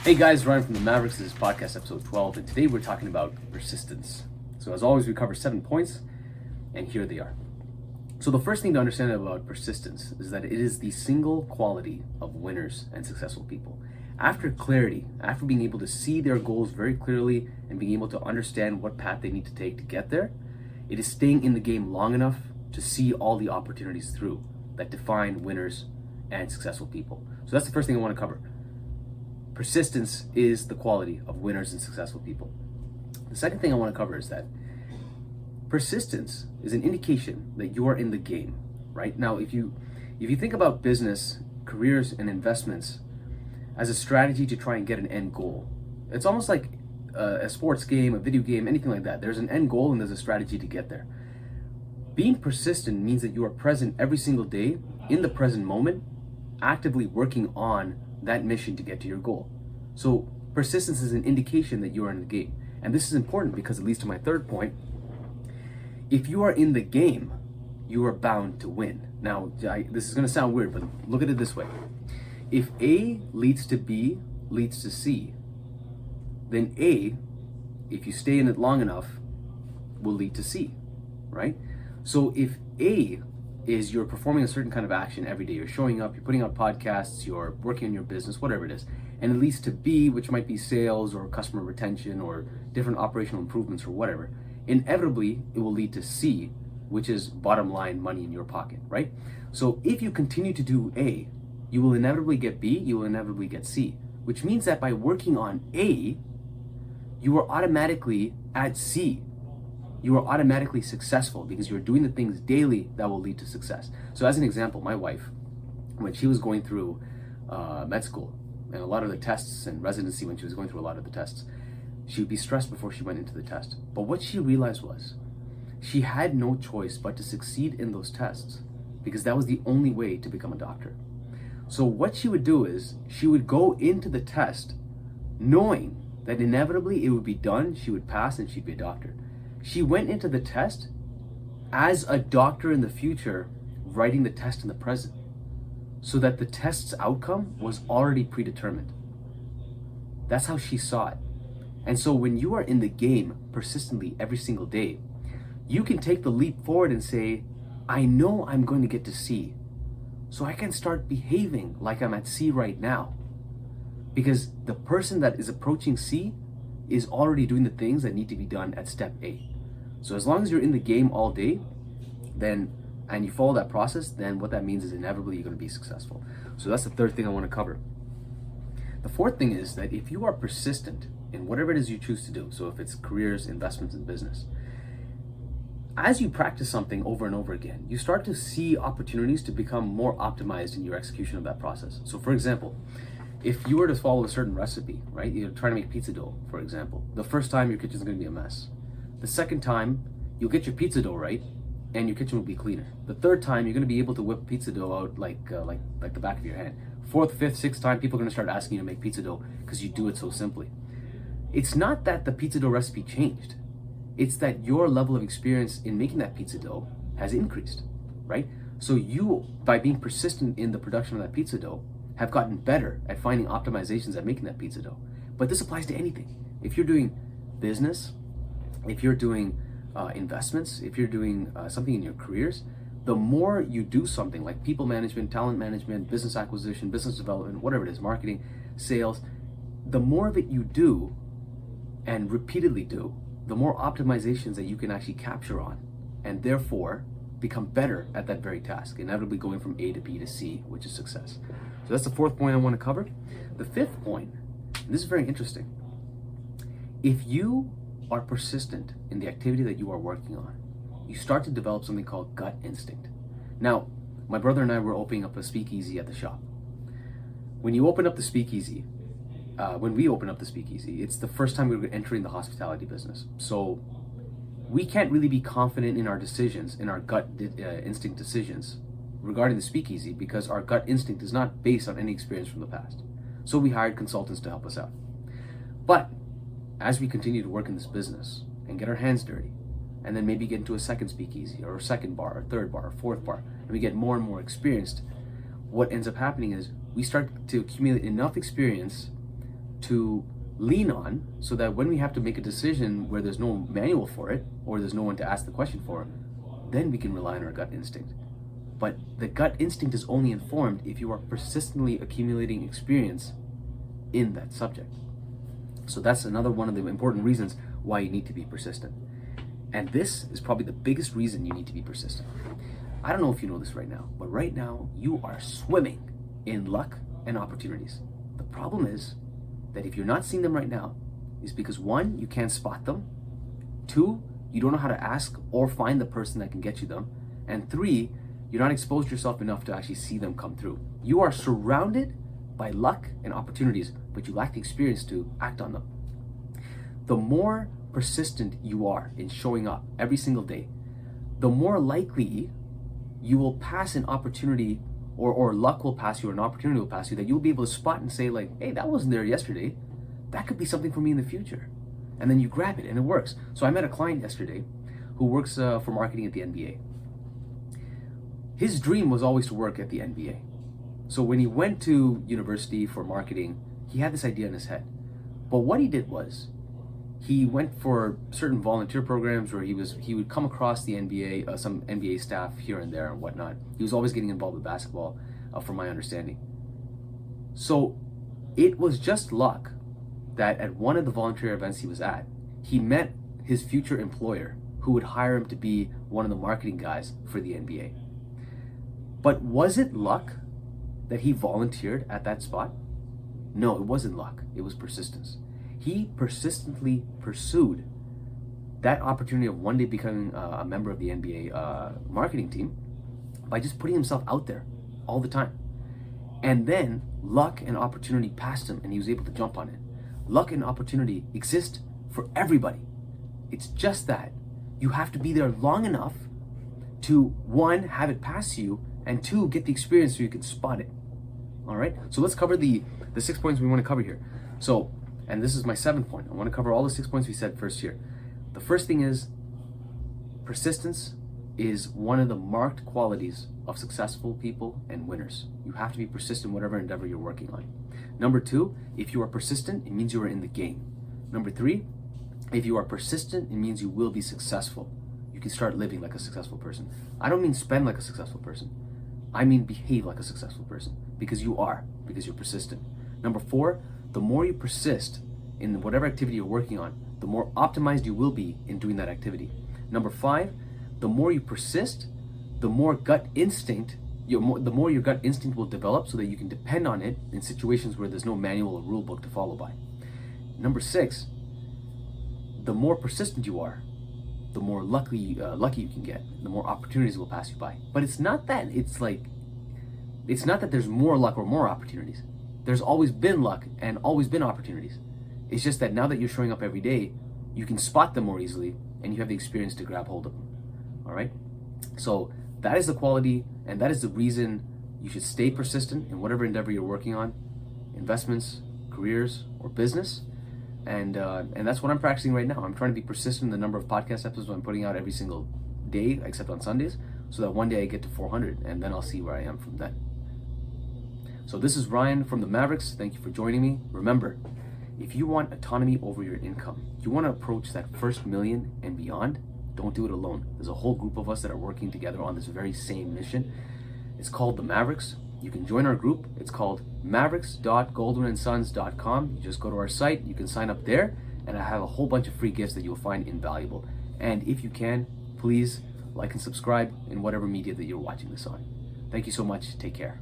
Hey guys, Ryan from the Mavericks. This is podcast episode 12, and today we're talking about persistence. So as always, we cover 7 points, and here they are. So the first thing to understand about persistence is that it is the single quality of winners and successful people. After clarity, after being able to see their goals very clearly and being able to understand what path they need to take to get there, it is staying in the game long enough to see all the opportunities through that define winners and successful people. So that's the first thing I want to cover. Persistence is the quality of winners and successful people. The second thing I want to cover is that persistence is an indication that you are in the game, right? Now, if you think about business, careers, and investments as a strategy to try and get an end goal, it's almost like a sports game, a video game, anything like that. There's an end goal and there's a strategy to get there. Being persistent means that you are present every single day in the present moment, actively working on that mission to get to your goal. So persistence is an indication that you are in the game. And this is important because it leads to my third point. If you are in the game, you are bound to win. Now, this is going to sound weird, but look at it this way. If A leads to B, leads to C, then A, if you stay in it long enough, will lead to C, right? So if A is you're performing a certain kind of action every day, you're showing up, you're putting out podcasts, you're working on your business, whatever it is, and it leads to B, which might be sales or customer retention or different operational improvements or whatever, inevitably it will lead to C, which is bottom line money in your pocket, right? So if you continue to do A, you will inevitably get B, you will inevitably get C, which means that by working on A, you are automatically at C. You are automatically successful because you're doing the things daily that will lead to success. So as an example, my wife, when she was going through med school and a lot of the tests and residency, when she was going through a lot of the tests, she would be stressed before she went into the test. But what she realized was she had no choice but to succeed in those tests because that was the only way to become a doctor. So what she would do is she would go into the test knowing that inevitably it would be done, she would pass, and she'd be a doctor. She went into the test as a doctor in the future, writing the test in the present, so that the test's outcome was already predetermined. That's how she saw it. And so when you are in the game persistently every single day, you can take the leap forward and say, I know I'm going to get to C, so I can start behaving like I'm at C right now. Because the person that is approaching C is already doing the things that need to be done at step A. So as long as you're in the game all day, then and you follow that process, then what that means is inevitably you're going to be successful. So that's the third thing I want to cover. The fourth thing is that if you are persistent in whatever it is you choose to do, so if it's careers, investments, and business, as you practice something over and over again, you start to see opportunities to become more optimized in your execution of that process. So for example, if you were to follow a certain recipe, right? You're trying to make pizza dough, for example. The first time your kitchen's gonna be a mess. The second time, you'll get your pizza dough right, and your kitchen will be cleaner. The third time, you're gonna be able to whip pizza dough out like the back of your hand. Fourth, fifth, sixth time, people are gonna start asking you to make pizza dough because you do it so simply. It's not that the pizza dough recipe changed. It's that your level of experience in making that pizza dough has increased, right? So you, by being persistent in the production of that pizza dough, have gotten better at finding optimizations at making that pizza dough. But this applies to anything. If you're doing business, if you're doing investments, if you're doing something in your careers, the more you do something like people management, talent management, business acquisition, business development, whatever it is, marketing, sales, the more of it you do and repeatedly do, the more optimizations that you can actually capture on, and therefore become better at that very task, inevitably going from A to B to C, which is success. So that's the fourth point I want to cover. The fifth point, and this is very interesting. If you are persistent in the activity that you are working on, you start to develop something called gut instinct. Now, my brother and I were opening up a speakeasy at the shop. When you open up the speakeasy, when we open up the speakeasy, it's the first time we were entering the hospitality business. So we can't really be confident in our decisions, in our gut instinct decisions regarding the speakeasy, because our gut instinct is not based on any experience from the past. So we hired consultants to help us out. But as we continue to work in this business and get our hands dirty, and then maybe get into a second speakeasy or a second bar or third bar or fourth bar, and we get more and more experienced, what ends up happening is we start to accumulate enough experience to lean on, so that when we have to make a decision where there's no manual for it, or there's no one to ask the question for, then we can rely on our gut instinct. But the gut instinct is only informed if you are persistently accumulating experience in that subject. So that's another one of the important reasons why you need to be persistent. And this is probably the biggest reason you need to be persistent. I don't know if you know this right now, but right now you are swimming in luck and opportunities. The problem is that if you're not seeing them right now, is because one, you can't spot them. Two, you don't know how to ask or find the person that can get you them. And three, you're not exposed yourself enough to actually see them come through. You are surrounded by luck and opportunities, but you lack the experience to act on them. The more persistent you are in showing up every single day, the more likely you will pass an opportunity, or luck will pass you, or an opportunity will pass you, that you'll be able to spot and say like, hey, that wasn't there yesterday. That could be something for me in the future. And then you grab it and it works. So I met a client yesterday who works for marketing at the NBA. His dream was always to work at the NBA. So when he went to university for marketing, he had this idea in his head. But what he did was, he went for certain volunteer programs where he would come across the NBA, some NBA staff here and there and whatnot. He was always getting involved with basketball, from my understanding. So it was just luck that at one of the volunteer events he was at, he met his future employer who would hire him to be one of the marketing guys for the NBA. But was it luck that he volunteered at that spot? No, it wasn't luck. It was persistence. He persistently pursued that opportunity of one day becoming a member of the NBA marketing team by just putting himself out there all the time. And then luck and opportunity passed him and he was able to jump on it. Luck and opportunity exist for everybody. It's just that you have to be there long enough to, one, have it pass you, and two, get the experience so you can spot it. All right, so let's cover the 6 points we want to cover here. So, and this is my 7th point. I want to cover all the 6 points we said first here. The first thing is, persistence is one of the marked qualities of successful people and winners. You have to be persistent in whatever endeavor you're working on. Number 2, if you are persistent, it means you are in the game. Number 3, if you are persistent, it means you will be successful. You can start living like a successful person. I don't mean spend like a successful person. I mean behave like a successful person, because you're persistent. Number 4, the more you persist in whatever activity you're working on, the more optimized you will be in doing that activity. Number 5, the more you persist, the more gut instinct, the more your gut instinct will develop so that you can depend on it in situations where there's no manual or rule book to follow by. Number 6, the more persistent you are, the more lucky you can get, the more opportunities will pass you by. But it's not that there's more luck or more opportunities. There's always been luck and always been opportunities. It's just that now that you're showing up every day, you can spot them more easily and you have the experience to grab hold of them. All right? So that is the quality, and that is the reason you should stay persistent in whatever endeavor you're working on, investments, careers, or business. And that's what I'm practicing right now. I'm trying to be persistent in the number of podcast episodes I'm putting out every single day, except on Sundays, so that one day I get to 400, and then I'll see where I am from then. So this is Ryan from the Mavericks. Thank you for joining me. Remember, if you want autonomy over your income, you want to approach that first million and beyond, don't do it alone. There's a whole group of us that are working together on this very same mission. It's called the Mavericks. You can join our group. It's called mavericks.goldwynandsons.com. You just go to our site, you can sign up there, and I have a whole bunch of free gifts that you'll find invaluable. And if you can, please like and subscribe in whatever media that you're watching this on. Thank you so much. Take care.